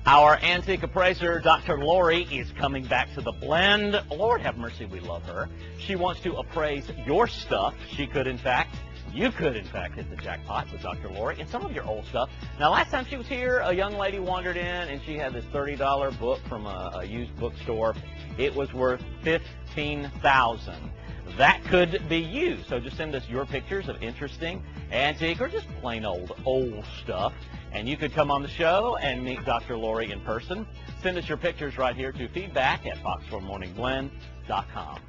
Our antique appraiser, Dr. Lori, is coming back to the blend. Lord have mercy, we love her. She wants to appraise your stuff. You could, in fact, hit the jackpot with Dr. Lori and some of your old stuff. Now, last time she was here, a young lady wandered in, and she had this $30 book from a used bookstore. It was worth $15,000. That could be you. So just send us your pictures of interesting, antique, or just plain old stuff. And you could come on the show and meet Dr. Lori in person. Send us your pictures right here to feedback@fox4morningblend.com.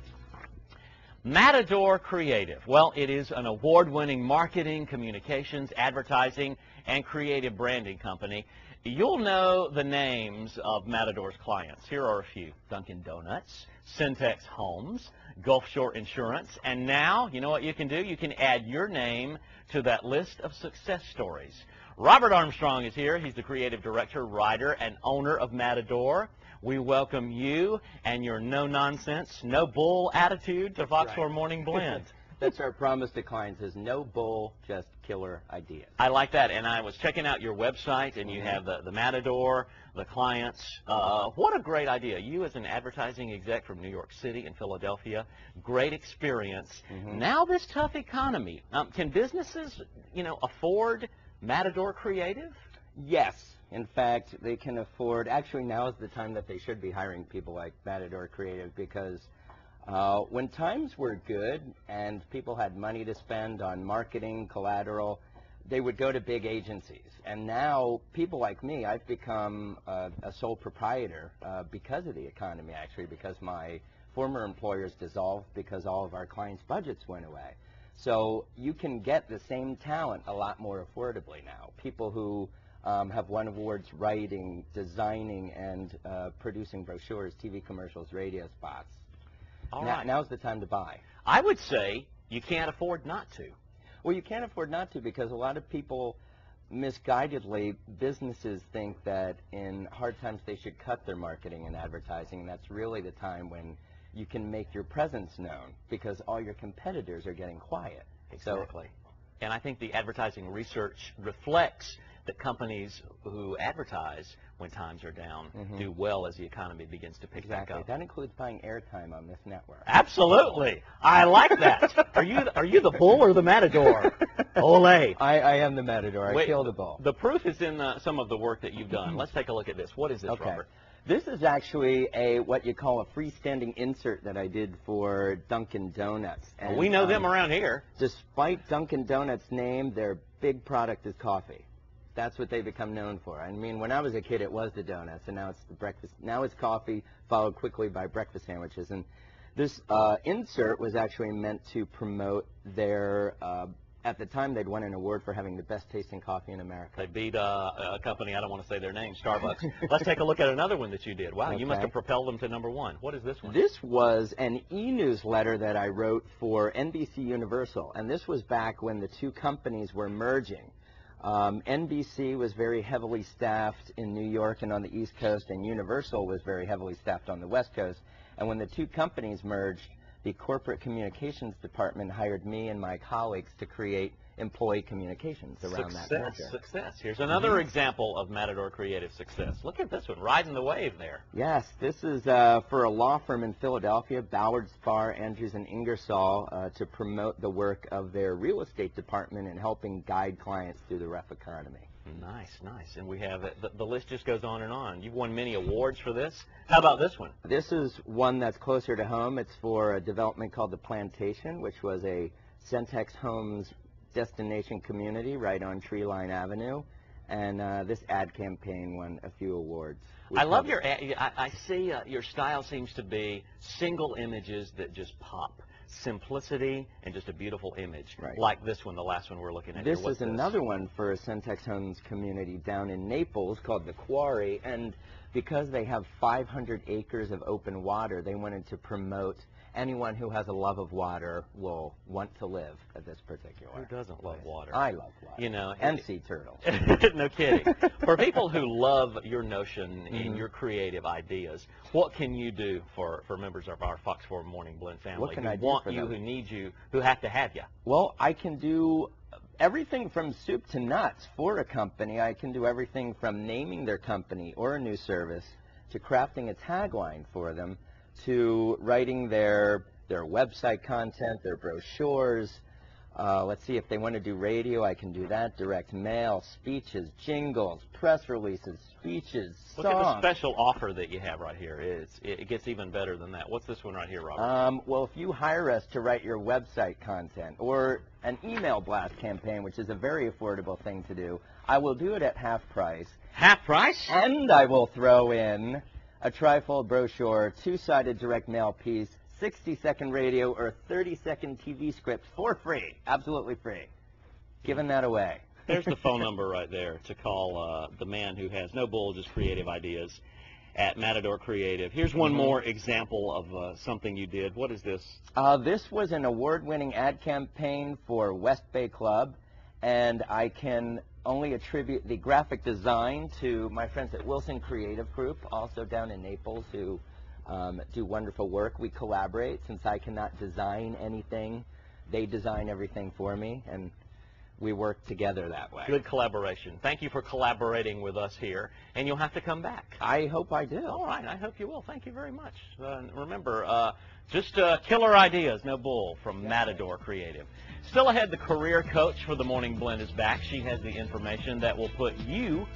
Matador Creative. Well, it is an award-winning marketing, communications, advertising, and creative branding company. You'll know the names of Matador's clients. Here are a few: Dunkin' Donuts, Syntex Homes, Gulf Shore Insurance, and now, you know what you can do? You can add your name to that list of success stories. Robert Armstrong is here. He's the creative director, writer, and owner of Matador. We welcome you and your no-nonsense, no-bull attitude to Fox4 Morning Blend. That's our promise to clients, is no bull, just killer ideas. I like that, and I was checking out your website, and you have the Matador, the clients. What a great idea. You as an advertising exec from New York City and Philadelphia, great experience. Now this tough economy, can businesses, afford Matador Creative? Yes. In fact, they can afford, actually now is the time that they should be hiring people like Matador Creative, because when times were good and people had money to spend on marketing, collateral, they would go to big agencies. And now people like me, I've become a sole proprietor because of the economy, actually, because my former employers dissolved because all of our clients' budgets went away. So you can get the same talent a lot more affordably now. People who have won awards writing, designing, and producing brochures, TV commercials, radio spots. Now's the time to buy. I would say you can't afford not to. Well, you can't afford not to, because a lot of people, misguidedly, businesses think that in hard times they should cut their marketing and advertising, and that's really the time when you can make your presence known, because all your competitors are getting quiet. Exactly. And I think the advertising research reflects that companies who advertise when times are down do well as the economy begins to pick back up. That includes buying airtime on this network. Absolutely. I like that. Are you the bull or the Matador? Ole. I am the Matador. I kill the bull. The proof is in some of the work that you've done. Let's take a look at this. What is this, Robert? This is actually what you call a freestanding insert that I did for Dunkin' Donuts. And we know them around here. Despite Dunkin' Donuts' name, their big product is coffee. That's what they become known for. I mean, when I was a kid, it was the donuts, and now it's the breakfast. Now it's coffee, followed quickly by breakfast sandwiches. And this insert was actually meant to promote their. At the time, they'd won an award for having the best tasting coffee in America. They beat a company, I don't want to say their name, Starbucks. Let's take a look at another one that you did. Wow, you must have propelled them to #1. What is this one? This was an e-newsletter that I wrote for NBC Universal, and this was back when the two companies were merging. NBC was very heavily staffed in New York and on the East Coast, and Universal was very heavily staffed on the West Coast. And when the two companies merged, the corporate communications department hired me and my colleagues to create employee communications around that merger. Success. Here's another example of Matador Creative success. Look at this one, riding the wave there. Yes, this is for a law firm in Philadelphia, Ballard, Spahr, Andrews, and Ingersoll, to promote the work of their real estate department and helping guide clients through the rough economy. Nice, nice. And we have the list just goes on and on. You've won many awards for this. How about this one? This is one that's closer to home. It's for a development called The Plantation, which was a Syntex Homes destination community right on Tree Line Avenue. And this ad campaign won a few awards. I love your ad. I see your style seems to be single images that just pop. Simplicity and just a beautiful image, like this one, the last one we're looking at. This is another one for a Syntex Homes community down in Naples called The Quarry, and because they have 500 acres of open water, they wanted to promote anyone who has a love of water will want to live at this particular Who doesn't love water? I love water. You know, and sea turtles. No kidding. For people who love your notion and your creative ideas, what can you do for members of our Fox4 Morning Blend family? What can I do want for you, them? who need you, who have to have you? Well, I can do everything from soup to nuts for a company. I can do everything from naming their company or a new service to crafting a tagline for them to writing their website content, their brochures. Let's see, if they want to do radio, I can do that. Direct mail, speeches, jingles, press releases, speeches, songs. Look at the special offer that you have right here. It gets even better than that. What's this one right here, Robert? Well, if you hire us to write your website content or an email blast campaign, which is a very affordable thing to do, I will do it at half price. Half price? And I will throw in a trifold brochure, two-sided direct mail piece, 60-second radio or 30-second TV script for free, absolutely free. Giving that away. There's the phone number right there to call the man who has no bull, just creative ideas at Matador Creative. Here's one more example of something you did. What is this? This was an award-winning ad campaign for West Bay Club, and I can only attribute the graphic design to my friends at Wilson Creative Group, also down in Naples, who do wonderful work. We collaborate. Since I cannot design anything, they design everything for me, and we work together that way. Good collaboration. Thank you for collaborating with us here, and you'll have to come back. I hope I do. All right, I hope you will. Thank you very much. Remember, just killer ideas, no bull, from Matador Creative. Still ahead, the career coach for the Morning Blend is back. She has the information that will put you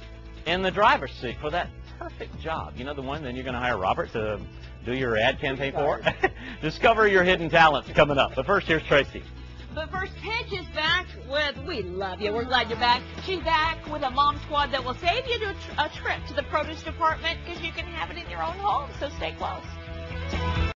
in the driver's seat for that perfect job. You know, the one that you're going to hire Robert to do your ad campaign for? Discover your hidden talents coming up. But first, here's Tracy. But first, Paige is back with We Love You. We're glad you're back. She's back with a mom squad that will save you a trip to the produce department because you can have it in your own home, so stay close.